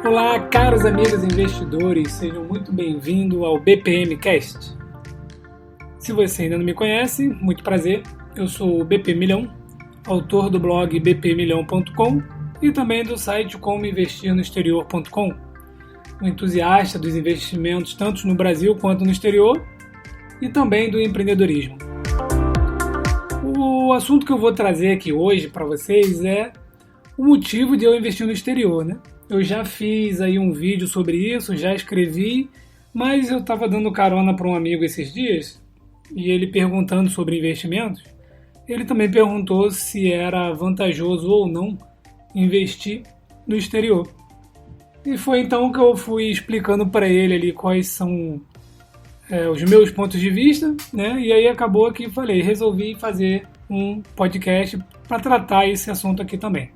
Olá, caros amigos investidores, sejam muito bem-vindos ao BPM Cast. Se você ainda não me conhece, muito prazer, eu sou o BP Milhão, autor do blog bpmilhão.com e também do site comoinvestirnoexterior.com, um entusiasta dos investimentos tanto no Brasil quanto no exterior e também do empreendedorismo. O assunto que eu vou trazer aqui hoje para vocês é o motivo de eu investir no exterior, né? Eu já fiz aí um vídeo sobre isso, já escrevi, mas eu estava dando carona para um amigo esses dias e ele perguntando sobre investimentos, ele também perguntou se era vantajoso ou não investir no exterior. E foi então que eu fui explicando para ele ali quais são os meus pontos de vista, né? E aí acabou que resolvi fazer um podcast para tratar esse assunto aqui também.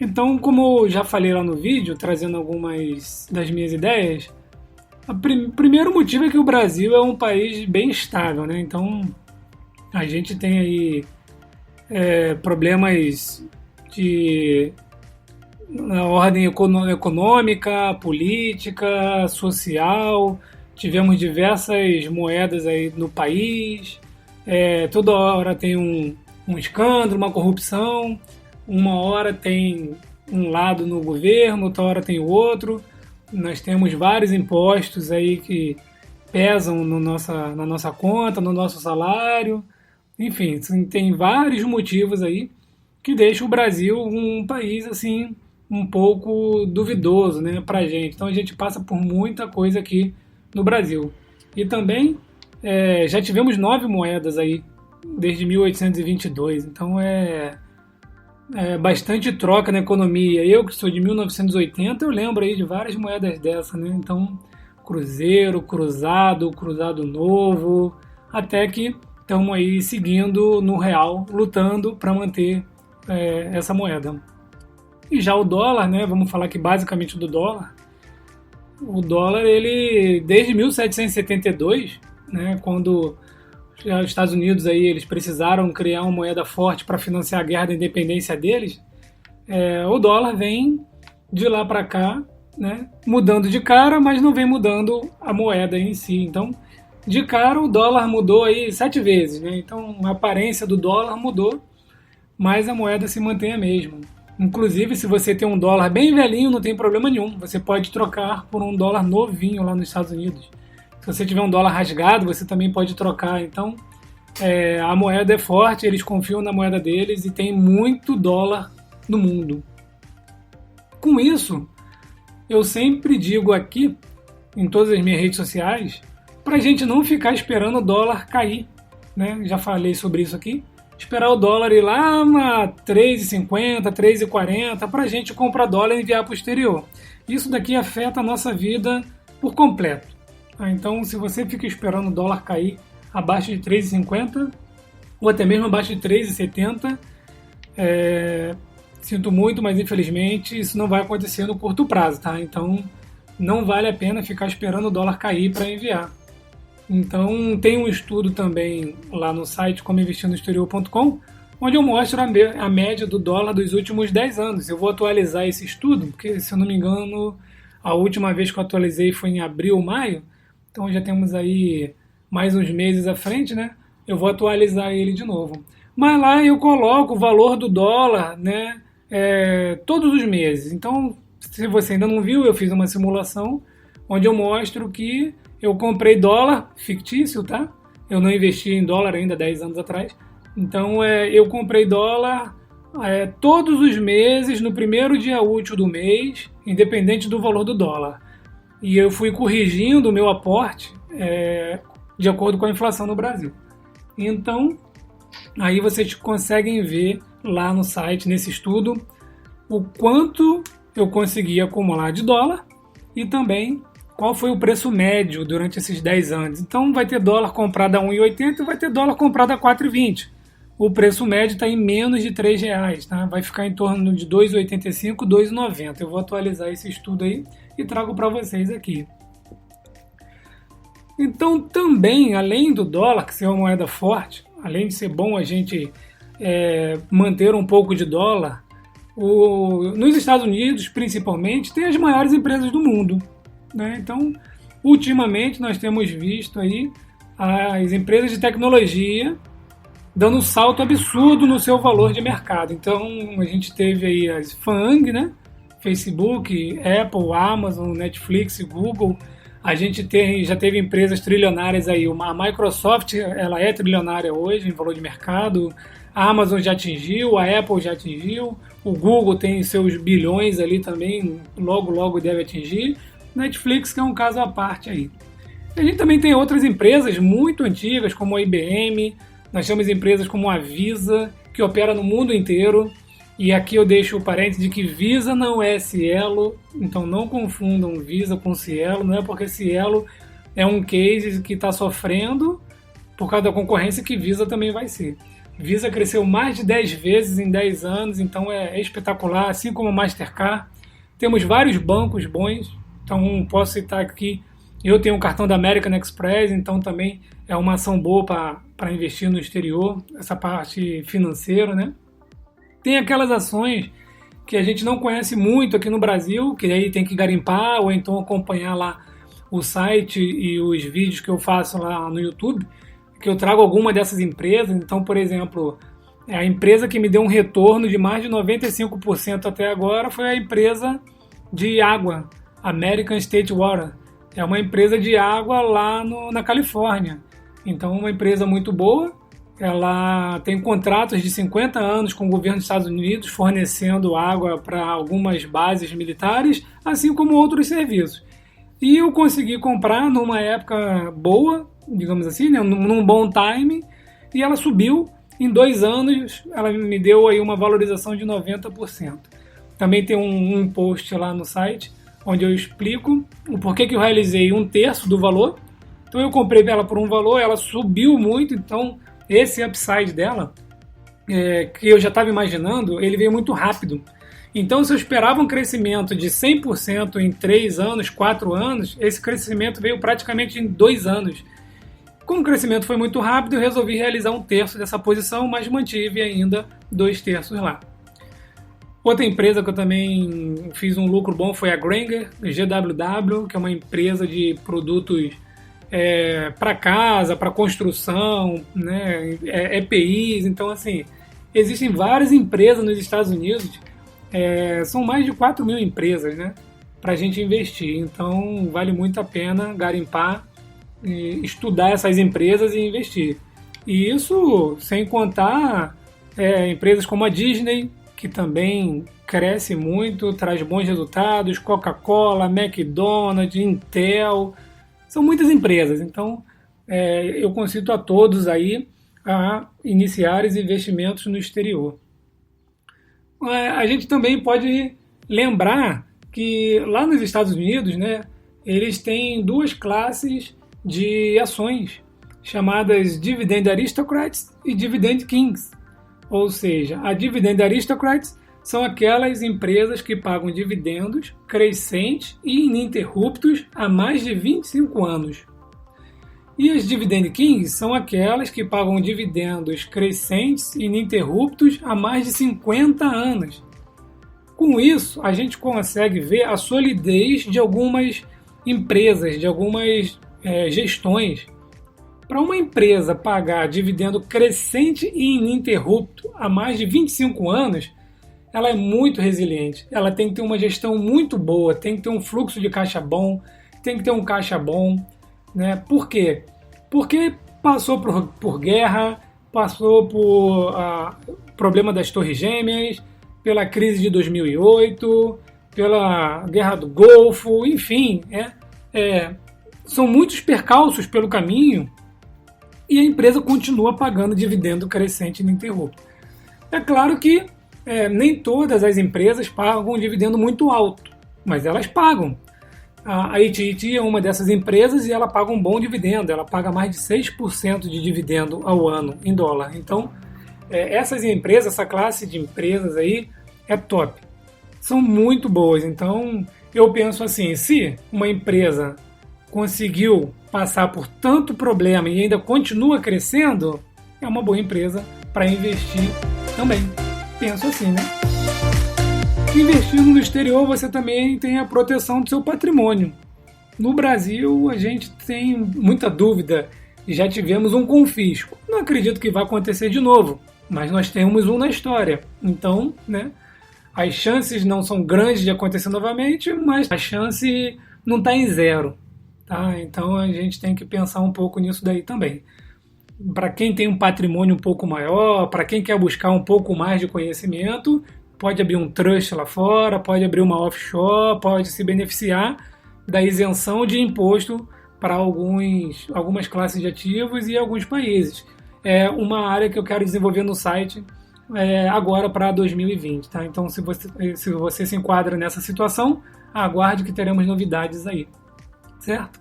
Então, como eu já falei lá no vídeo, trazendo algumas das minhas ideias, o primeiro motivo é que o Brasil é um país bem estável, né? Então, a gente tem aí problemas na ordem econômica, política, social. Tivemos diversas moedas aí no país. Toda hora tem um escândalo, uma corrupção. Uma hora tem um lado no governo, outra hora tem o outro. Nós temos vários impostos aí que pesam na nossa conta, no nosso salário. Enfim, tem vários motivos aí que deixam o Brasil um país assim um pouco duvidoso, né, pra gente. Então a gente passa por muita coisa aqui no Brasil. E também já tivemos 9 moedas aí desde 1822. Então bastante troca na economia. Eu que sou de 1980, eu lembro aí de várias moedas dessa, né? Então, cruzeiro, cruzado novo, até que estamos aí seguindo no real, lutando para manter essa moeda. E já o dólar, né? Vamos falar aqui basicamente do dólar. O dólar, ele desde 1772, né? Quando os Estados Unidos aí, eles precisaram criar uma moeda forte para financiar a guerra da independência deles, o dólar vem de lá para cá, né, mudando de cara, mas não vem mudando a moeda em si. Então, de cara, o dólar mudou aí 7 vezes, né? Então, a aparência do dólar mudou, mas a moeda se mantém a mesma. Inclusive, se você tem um dólar bem velhinho, não tem problema nenhum. Você pode trocar por um dólar novinho lá nos Estados Unidos. Se você tiver um dólar rasgado, você também pode trocar. Então, a moeda é forte, eles confiam na moeda deles e tem muito dólar no mundo. Com isso, eu sempre digo aqui, em todas as minhas redes sociais, para a gente não ficar esperando o dólar cair, né? Já falei sobre isso aqui. Esperar o dólar ir lá a 3,50, 3,40 para a gente comprar dólar e enviar para o exterior. Isso daqui afeta a nossa vida por completo. Então, se você fica esperando o dólar cair abaixo de 3,50 ou até mesmo abaixo de 3,70, sinto muito, mas infelizmente isso não vai acontecer no curto prazo, tá? Então, não vale a pena ficar esperando o dólar cair para enviar. Então, tem um estudo também lá no site comoinvestirnoexterior.com, onde eu mostro a média do dólar dos últimos 10 anos. Eu vou atualizar esse estudo, porque, se eu não me engano, a última vez que eu atualizei foi em abril ou maio. Então já temos aí mais uns meses à frente, né? Eu vou atualizar ele de novo. Mas lá eu coloco o valor do dólar, né? Todos os meses. Então, se você ainda não viu, eu fiz uma simulação onde eu mostro que eu comprei dólar fictício, tá? Eu não investi em dólar ainda 10 anos atrás. Então, eu comprei dólar todos os meses, no primeiro dia útil do mês, independente do valor do dólar. E eu fui corrigindo o meu aporte de acordo com a inflação no Brasil. Então, aí vocês conseguem ver lá no site, nesse estudo, o quanto eu consegui acumular de dólar e também qual foi o preço médio durante esses 10 anos. Então, vai ter dólar comprado a 1,80 e vai ter dólar comprado a 4,20. O preço médio está em menos de R$3, tá? Vai ficar em torno de 2,85, 2,90. Eu vou atualizar esse estudo aí e trago para vocês aqui. Então, também, além do dólar, que ser uma moeda forte, além de ser bom a gente manter um pouco de dólar, nos Estados Unidos, principalmente, tem as maiores empresas do mundo, né? Então, ultimamente, nós temos visto aí as empresas de tecnologia dando um salto absurdo no seu valor de mercado. Então, a gente teve aí as FAANG, né? Facebook, Apple, Amazon, Netflix, Google. A gente já teve empresas trilionárias aí. A Microsoft, ela é trilionária hoje em valor de mercado. A Amazon já atingiu, a Apple já atingiu. O Google tem seus bilhões ali também, logo deve atingir. Netflix, que é um caso à parte aí. A gente também tem outras empresas muito antigas, como a IBM. Nós temos empresas como a Visa, que opera no mundo inteiro. E aqui eu deixo o parênteses de que Visa não é Cielo, então não confundam Visa com Cielo. Não é porque Cielo é um case que está sofrendo por causa da concorrência que Visa também vai ser. Visa cresceu mais de 10 vezes em 10 anos, então é espetacular, assim como a Mastercard. Temos vários bancos bons, então posso citar aqui, eu tenho um cartão da American Express, então também é uma ação boa para investir no exterior, essa parte financeira, né? Tem aquelas ações que a gente não conhece muito aqui no Brasil, que aí tem que garimpar ou então acompanhar lá o site e os vídeos que eu faço lá no YouTube, que eu trago alguma dessas empresas. Então, por exemplo, a empresa que me deu um retorno de mais de 95% até agora foi a empresa de água, American State Water. É uma empresa de água lá na Califórnia. Então, uma empresa muito boa. Ela tem contratos de 50 anos com o governo dos Estados Unidos, fornecendo água para algumas bases militares, assim como outros serviços. E eu consegui comprar numa época boa, digamos assim, né, num bom time, e ela subiu. Em 2 anos, ela me deu aí uma valorização de 90%. Também tem um post lá no site, onde eu explico o porquê que eu realizei 1/3 do valor. Então eu comprei ela por um valor, ela subiu muito, então esse upside dela, que eu já estava imaginando, ele veio muito rápido. Então, se eu esperava um crescimento de 100% em 3 anos, 4 anos, esse crescimento veio praticamente em 2 anos. Como o crescimento foi muito rápido, eu resolvi realizar 1/3 dessa posição, mas mantive ainda 2/3 lá. Outra empresa que eu também fiz um lucro bom foi a Grainger, GWW, que é uma empresa de produtos para casa, para construção, né, EPIs. Então, assim, existem várias empresas nos Estados Unidos, são mais de 4 mil empresas, né, para a gente investir. Então, vale muito a pena garimpar, estudar essas empresas e investir. E isso sem contar empresas como a Disney, que também cresce muito, traz bons resultados, Coca-Cola, McDonald's, Intel. São muitas empresas, então eu concito a todos aí a iniciar os investimentos no exterior. A gente também pode lembrar que lá nos Estados Unidos, né, eles têm 2 classes de ações, chamadas Dividend Aristocrats e Dividend Kings. Ou seja, a Dividend Aristocrats são aquelas empresas que pagam dividendos crescentes e ininterruptos há mais de 25 anos. E as Dividend Kings são aquelas que pagam dividendos crescentes e ininterruptos há mais de 50 anos. Com isso, a gente consegue ver a solidez de algumas empresas, de algumas gestões. Para uma empresa pagar dividendo crescente e ininterrupto há mais de 25 anos, ela é muito resiliente. Ela tem que ter uma gestão muito boa, tem que ter um fluxo de caixa bom, tem que ter um caixa bom, né? Por quê? Porque passou por guerra, passou por problema das Torres Gêmeas, pela crise de 2008, pela Guerra do Golfo, enfim, são muitos percalços pelo caminho e a empresa continua pagando dividendo crescente e ininterrupto. É claro que nem todas as empresas pagam um dividendo muito alto, mas elas pagam. A AT&T é uma dessas empresas e ela paga um bom dividendo, ela paga mais de 6% de dividendo ao ano em dólar. Então, essas empresas, essa classe de empresas aí é top. São muito boas, então eu penso assim, se uma empresa conseguiu passar por tanto problema e ainda continua crescendo, é uma boa empresa para investir também. Penso assim, né? investindo no exterior você também tem a proteção do seu patrimônio. No Brasil a gente tem muita dúvida e já tivemos um confisco. Não acredito que vai acontecer de novo, mas nós temos um na história. Então, né, as chances não são grandes de acontecer novamente, mas a chance não está em zero. Tá? Então a gente tem que pensar um pouco nisso daí também. Para quem tem um patrimônio um pouco maior, para quem quer buscar um pouco mais de conhecimento, pode abrir um trust lá fora, pode abrir uma offshore, pode se beneficiar da isenção de imposto para algumas classes de ativos e alguns países. É uma área que eu quero desenvolver no site agora para 2020. Tá? Então, se você se enquadra nessa situação, aguarde que teremos novidades aí. Certo?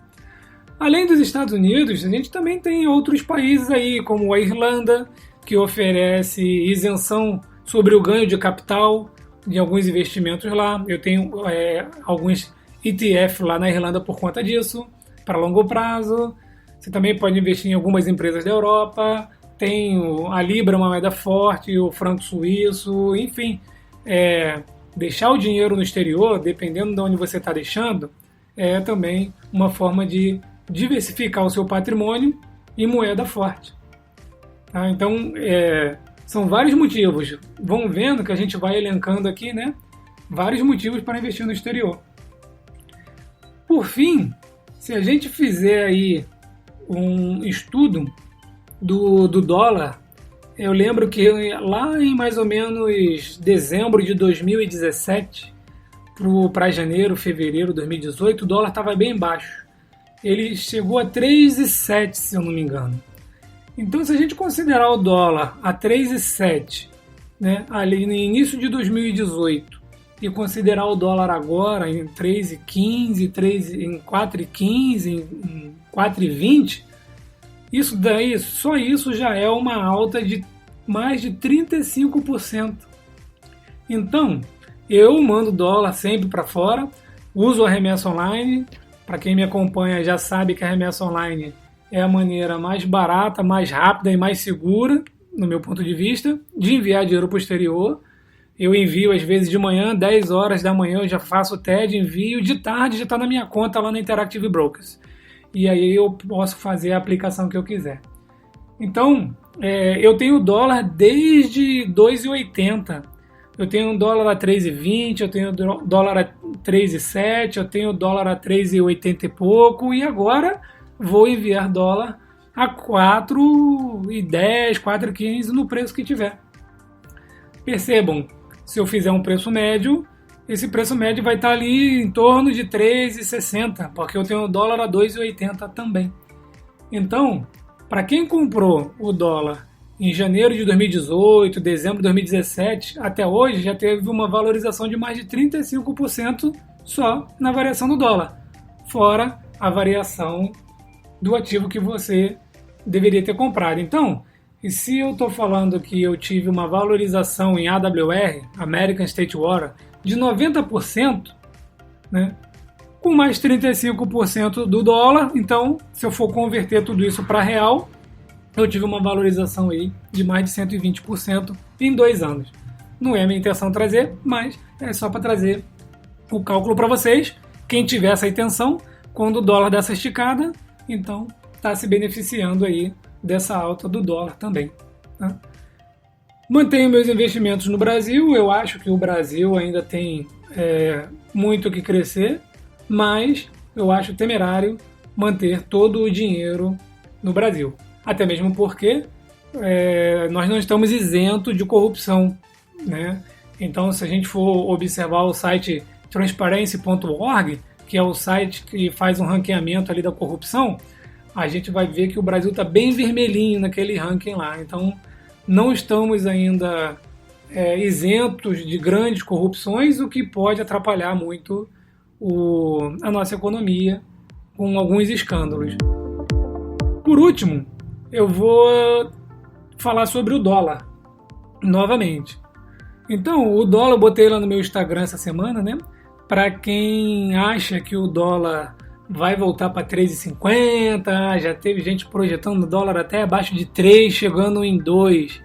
Além dos Estados Unidos, a gente também tem outros países aí, como a Irlanda, que oferece isenção sobre o ganho de capital de alguns investimentos lá. Eu tenho alguns ETF lá na Irlanda por conta disso, para longo prazo. Você também pode investir em algumas empresas da Europa. Tem a Libra, uma moeda forte, o franco suíço, enfim. Deixar o dinheiro no exterior, dependendo de onde você está deixando, é também uma forma de diversificar o seu patrimônio em moeda forte. Tá? Então, são vários motivos. Vão vendo que a gente vai elencando aqui, né, vários motivos para investir no exterior. Por fim, se a gente fizer aí um estudo do dólar, eu lembro que lá em mais ou menos dezembro de 2017, para janeiro, fevereiro de 2018, o dólar estava bem baixo. Ele chegou a 3,7, se eu não me engano. Então, se a gente considerar o dólar a 3,7, né, ali no início de 2018, e considerar o dólar agora em 3,15, em 4,15, em 4,20, isso daí, só isso já é uma alta de mais de 35%. Então, eu mando dólar sempre para fora, uso a remessa online. Para quem me acompanha já sabe que a remessa online é a maneira mais barata, mais rápida e mais segura, no meu ponto de vista, de enviar dinheiro para o exterior. Eu envio às vezes de manhã, 10 horas da manhã eu já faço o TED, envio, de tarde já está na minha conta lá na Interactive Brokers. E aí eu posso fazer a aplicação que eu quiser. Então, eu tenho dólar desde 2,80. Eu tenho dólar a 3,20, eu tenho dólar a 3,7, eu tenho dólar a 3,80 e pouco, e agora vou enviar dólar a 4,10, 4,15 no preço que tiver. Percebam, se eu fizer um preço médio, esse preço médio vai estar ali em torno de 3,60, porque eu tenho dólar a 2,80 também. Então, para quem comprou o dólar em janeiro de 2018, dezembro de 2017, até hoje já teve uma valorização de mais de 35% só na variação do dólar, fora a variação do ativo que você deveria ter comprado. Então, e se eu estou falando que eu tive uma valorização em AWR, American State Water, de 90%, né, com mais 35% do dólar, então, se eu for converter tudo isso para real, eu tive uma valorização aí de mais de 120% em 2 anos. Não é minha intenção trazer, mas é só para trazer o cálculo para vocês. Quem tiver essa intenção, quando o dólar dá essa esticada, então está se beneficiando aí dessa alta do dólar também. Tá? Mantenho meus investimentos no Brasil. Eu acho que o Brasil ainda tem muito o que crescer, mas eu acho temerário manter todo o dinheiro no Brasil. Até mesmo porque nós não estamos isentos de corrupção, né? Então, se a gente for observar o site transparency.org, que é o site que faz um ranqueamento ali da corrupção, a gente vai ver que o Brasil está bem vermelhinho naquele ranking lá. Então, não estamos ainda isentos de grandes corrupções, o que pode atrapalhar muito a nossa economia com alguns escândalos. Por último, eu vou falar sobre o dólar, novamente. Então, o dólar eu botei lá no meu Instagram essa semana, né? Para quem acha que o dólar vai voltar para 3,50, já teve gente projetando o dólar até abaixo de 3, chegando em 2.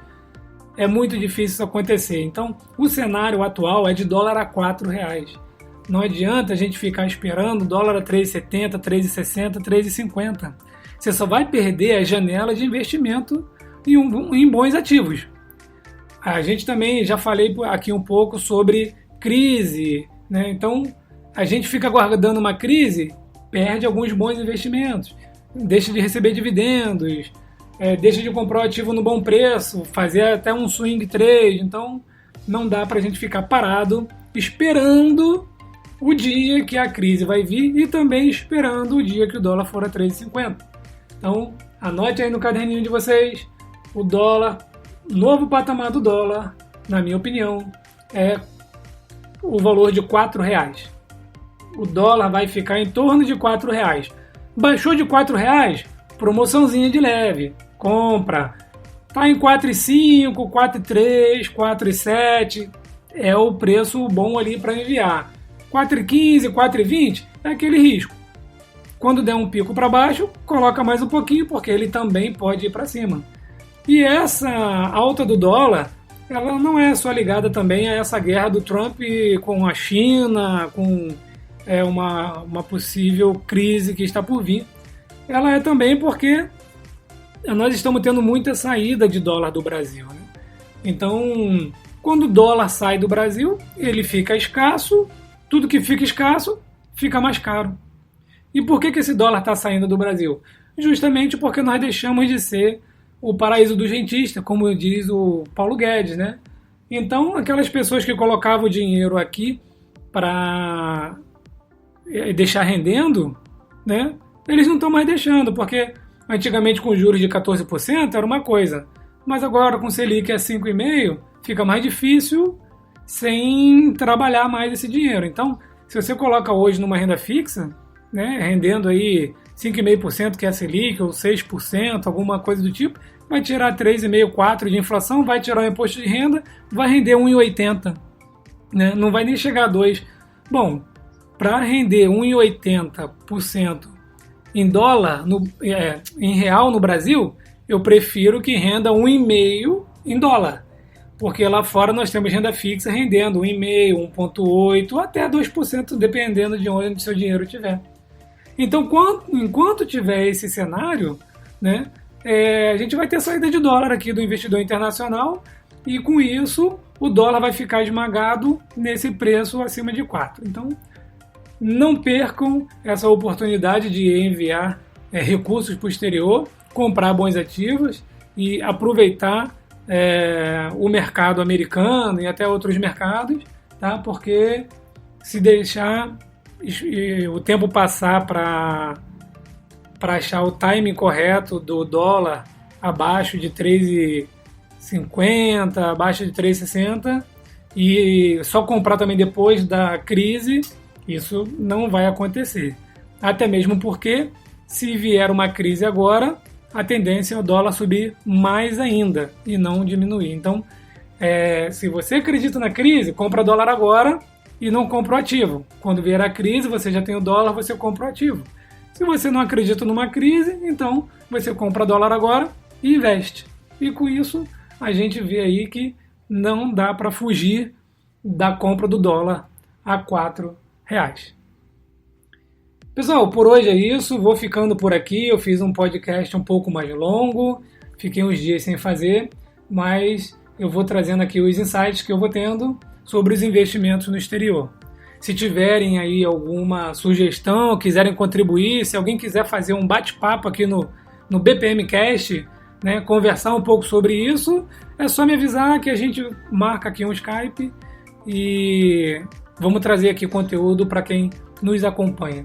é muito difícil isso acontecer. Então, o cenário atual é de dólar a R$4. Não adianta a gente ficar esperando dólar a 3,70, 3,60, 3,50. Você só vai perder a janela de investimento em bons ativos. A gente também já falei aqui um pouco sobre crise, né? Então, a gente fica aguardando uma crise, perde alguns bons investimentos, deixa de receber dividendos, deixa de comprar o ativo no bom preço, fazer até um swing trade. Então, não dá para a gente ficar parado esperando o dia que a crise vai vir e também esperando o dia que o dólar for a 3,50. Então, anote aí no caderninho de vocês, o dólar, novo patamar do dólar, na minha opinião, é o valor de R$4. O dólar vai ficar em torno de R$4. Baixou de R$4, promoçãozinha de leve, compra. Está em 4,5, 4,3, 4,7, é o preço bom ali para enviar. 4,15, 4,20 é aquele risco. Quando der um pico para baixo, coloca mais um pouquinho, porque ele também pode ir para cima. E essa alta do dólar, ela não é só ligada também a essa guerra do Trump com a China, com uma possível crise que está por vir. Ela é também porque nós estamos tendo muita saída de dólar do Brasil, né? Então, quando o dólar sai do Brasil, ele fica escasso, tudo que fica escasso fica mais caro. E por que esse dólar está saindo do Brasil? Justamente porque nós deixamos de ser o paraíso do rentista, como diz o Paulo Guedes, né? Então, aquelas pessoas que colocavam o dinheiro aqui para deixar rendendo, né? Eles não estão mais deixando, porque antigamente com juros de 14% era uma coisa, mas agora com Selic a 5,5% fica mais difícil sem trabalhar mais esse dinheiro. Então, se você coloca hoje numa renda fixa, né, rendendo aí 5,5% que é a Selic, ou 6%, alguma coisa do tipo, vai tirar 3,5%, 4% de inflação, vai tirar o imposto de renda, vai render 1,80%, né? Não vai nem chegar a 2%. Bom, para render 1,80% em dólar, em real no Brasil, eu prefiro que renda 1,5% em dólar. Porque lá fora nós temos renda fixa rendendo 1,5%, 1,8% até 2%, dependendo de onde seu dinheiro estiver. Então, enquanto tiver esse cenário, né, a gente vai ter saída de dólar aqui do investidor internacional e com isso o dólar vai ficar esmagado nesse preço acima de 4. Então, não percam essa oportunidade de enviar recursos para o exterior, comprar bons ativos e aproveitar o mercado americano e até outros mercados, tá? Porque se deixar o tempo passar para achar o timing correto do dólar abaixo de 3,50, abaixo de 3,60 e só comprar também depois da crise, isso não vai acontecer. Até mesmo porque, se vier uma crise agora, a tendência é o dólar subir mais ainda e não diminuir. Então, se você acredita na crise, compra dólar agora e não compra o ativo. Quando vier a crise, você já tem o dólar, você compra o ativo. Se você não acredita numa crise, então você compra dólar agora e investe. E com isso, a gente vê aí que não dá para fugir da compra do dólar a R$4. Pessoal, por hoje é isso, vou ficando por aqui, eu fiz um podcast um pouco mais longo, fiquei uns dias sem fazer, mas eu vou trazendo aqui os insights que eu vou tendo sobre os investimentos no exterior. Se tiverem aí alguma sugestão, quiserem contribuir, se alguém quiser fazer um bate-papo aqui no BPMcast, né, conversar um pouco sobre isso, é só me avisar que a gente marca aqui um Skype e vamos trazer aqui conteúdo para quem nos acompanha.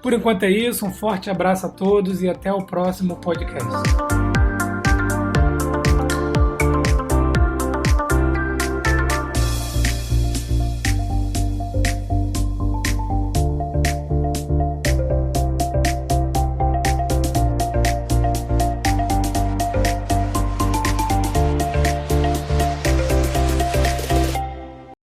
Por enquanto é isso, um forte abraço a todos e até o próximo podcast.